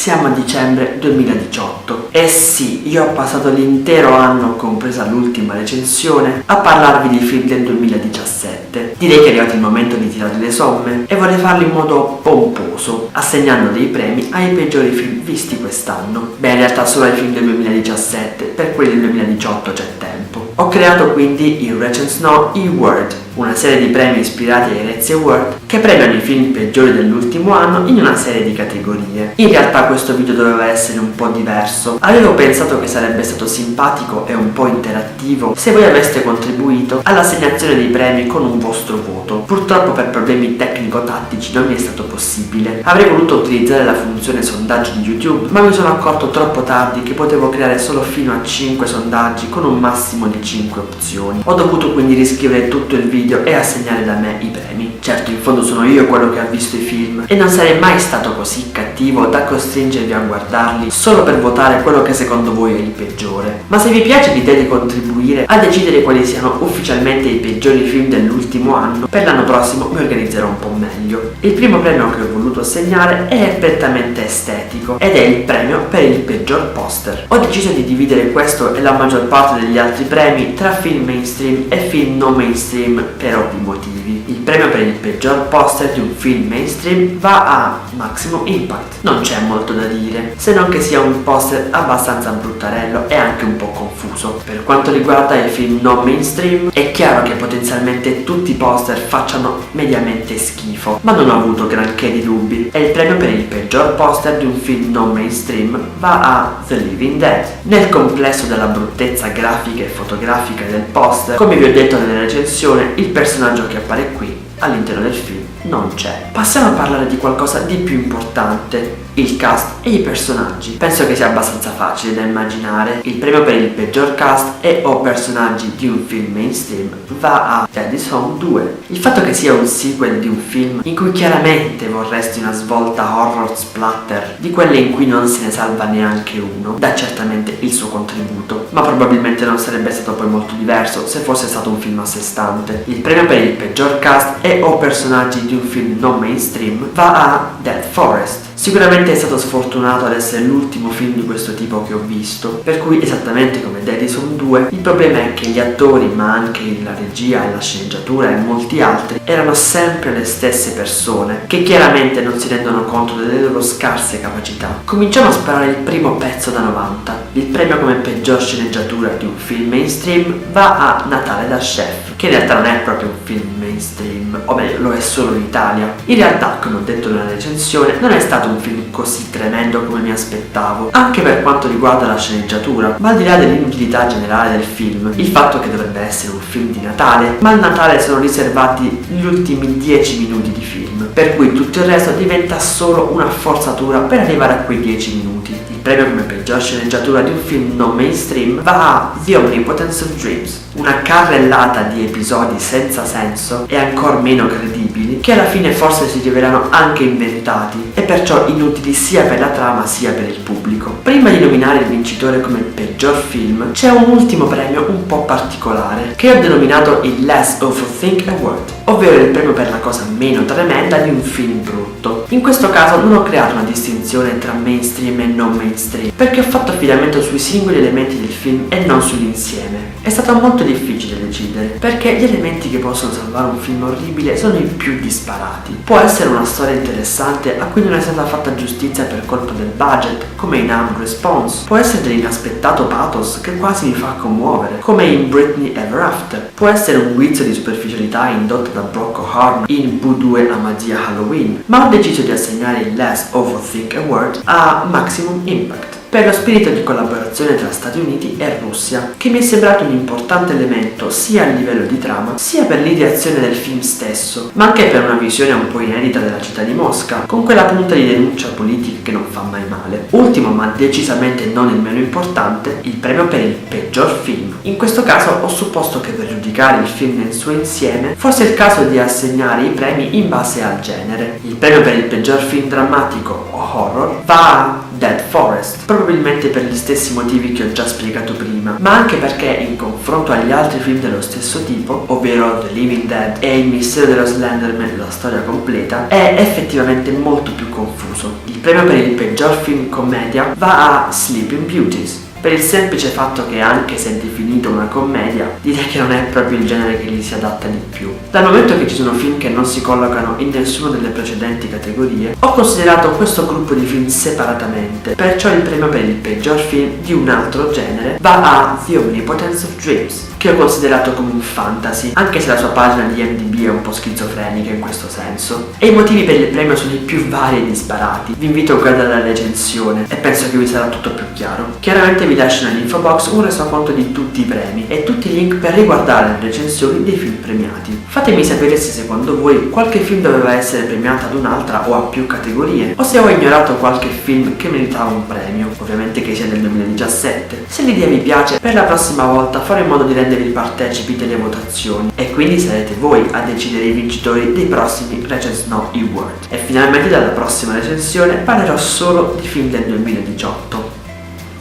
siamo a dicembre 2018. E sì, io ho passato l'intero anno, compresa l'ultima recensione, a parlarvi di film del 2017. Direi che è arrivato il momento di tirare le somme e vorrei farlo in modo pomposo, assegnando dei premi ai peggiori film visti quest'anno. Beh, in realtà solo ai film del 2017, per quelli del 2018 c'è tempo. Ho creato quindi il Recensions No Award, una serie di premi ispirati ai Razzie Award che premiano i film peggiori dell'ultimo anno in una serie di categorie. In realtà questo video doveva essere un po' diverso. Avevo pensato che sarebbe stato simpatico e un po' interattivo se voi aveste contribuito all'assegnazione dei premi con un vostro voto. Purtroppo per problemi tecnico-tattici non mi è stato possibile. Avrei voluto utilizzare la funzione sondaggi di YouTube, ma mi sono accorto troppo tardi che potevo creare solo fino a 5 sondaggi con un massimo di 5 opzioni. Ho dovuto quindi riscrivere tutto il video e assegnare da me i premi. Certo, in fondo sono io quello che ha visto i film e non sarei mai stato così cattivo da costringervi a guardarli solo per votare quello che secondo voi è il peggiore. Ma se vi piace l'idea di contribuire a decidere quali siano ufficialmente i peggiori film dell'ultimo anno, per l'anno prossimo mi organizzerò un po' meglio. Il primo premio che ho voluto assegnare è prettamente estetico ed è il premio per il peggior poster. Ho deciso di dividere questo e la maggior parte degli altri premi tra film mainstream e film non mainstream per ovvi motivi. Il premio per il peggior poster di un film mainstream va a Maximum Impact. Non c'è molto da dire, se non che sia un poster abbastanza bruttarello e anche un po' confuso. Per quanto riguarda i film non mainstream, è chiaro che potenzialmente tutti i poster facciano mediamente schifo, ma non ho avuto granché di dubbi. E il premio per il peggior poster di un film non mainstream va a The Living Dead. Nel complesso della bruttezza grafica e fotografica del poster, come vi ho detto nella recensione, il personaggio che appare qui all'interno del film non c'è. Passiamo a parlare di qualcosa di più importante, il cast e i personaggi. Penso che sia abbastanza facile da immaginare. Il premio per il peggior cast e o personaggi di un film mainstream va a Daddy's Home 2. Il fatto che sia un sequel di un film in cui chiaramente vorresti una svolta horror splatter, di quelle in cui non se ne salva neanche uno, dà certamente il suo contributo, ma probabilmente non sarebbe stato poi molto diverso se fosse stato un film a sé stante. Il premio per il peggior cast e o personaggi di un film non mainstream va a Dead Forest. Sicuramente è stato sfortunato ad essere l'ultimo film di questo tipo che ho visto, per cui esattamente come Daddy's Home 2, il problema è che gli attori, ma anche la regia e la sceneggiatura e molti altri, erano sempre le stesse persone, che chiaramente non si rendono conto delle loro scarse capacità. Cominciamo a sparare il primo pezzo da 90. Il premio come peggior sceneggiatura di un film mainstream va a Natale da Chef, che in realtà non è proprio un film mainstream, o meglio lo è solo in Italia. In realtà, come ho detto nella recensione, non è stato un film così tremendo come mi aspettavo, anche per quanto riguarda la sceneggiatura, ma al di là dell'inutilità generale del film, il fatto che dovrebbe essere un film di Natale, ma al Natale sono riservati gli ultimi 10 minuti di film, per cui tutto il resto diventa solo una forzatura per arrivare a quei 10 minuti. Il premio come peggior sceneggiatura di un film non mainstream va a The Omnipotence of Dreams, una carrellata di episodi senza senso e ancor meno credibili, che alla fine forse si rivelano anche inventati e perciò inutili sia per la trama sia per il pubblico. Prima di nominare il vincitore come peggior film, c'è un ultimo premio un po' particolare, che ho denominato il Less Awful Thing Award, ovvero il premio per la cosa meno tremenda di un film brutto. In questo caso non ho creato una distinzione tra mainstream e non mainstream, perché ho fatto affidamento sui singoli elementi del film e non sull'insieme. È stato molto difficile decidere, perché gli elementi che possono salvare un film orribile sono i più disparati. Può essere una storia interessante a cui non è stata fatta giustizia per colpa del budget, come in Armed Response. Può essere dell'inaspettato pathos che quasi mi fa commuovere, come in Britney Ever After. Può essere un guizzo di superficialità indotto da Brock O'Horn in Boo 2 Amadia Halloween, ma ho deciso di assegnare il Less Awful Thing Award a Maximum Impact, per lo spirito di collaborazione tra Stati Uniti e Russia, che mi è sembrato un importante elemento sia a livello di trama, sia per l'ideazione del film stesso, ma anche per una visione un po' inedita della città di Mosca, con quella punta di denuncia politica che non fa mai male. Ultimo, ma decisamente non il meno importante, il premio per il peggior film. In questo caso ho supposto che per giudicare il film nel suo insieme fosse il caso di assegnare i premi in base al genere. Il premio per il peggior film drammatico o horror va a Dead Forest, probabilmente per gli stessi motivi che ho già spiegato prima, ma anche perché in confronto agli altri film dello stesso tipo, ovvero The Living Dead e Il mistero dello Slenderman, la storia completa, è effettivamente molto più confuso. Il premio per il peggior film commedia va a Sleeping Beauties, per il semplice fatto che, anche se è definito una commedia, direi che non è proprio il genere che gli si adatta di più. Dal momento che ci sono film che non si collocano in nessuna delle precedenti categorie, ho considerato questo gruppo di film separatamente, perciò il premio per il peggior film di un altro genere va a The Omnipotence of Dreams, che ho considerato come un fantasy, anche se la sua pagina di IMDb è un po' schizofrenica in questo senso. E i motivi per il premio sono i più vari e disparati. Vi invito a guardare la recensione e penso che vi sarà tutto più chiaro. Chiaramente vi lascio nell'info box un resoconto di tutti i premi e tutti i link per riguardare le recensioni dei film premiati. Fatemi sapere se secondo voi qualche film doveva essere premiato ad un'altra o a più categorie, o se ho ignorato qualche film che meritava un premio, ovviamente che sia del 2017. Se l'idea vi piace, per la prossima volta farò in modo di rendervi partecipi delle votazioni e quindi sarete voi a decidere i vincitori dei prossimi Recension Award. E finalmente dalla prossima recensione parlerò solo di film del 2018.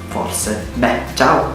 Forse. Beh, ciao!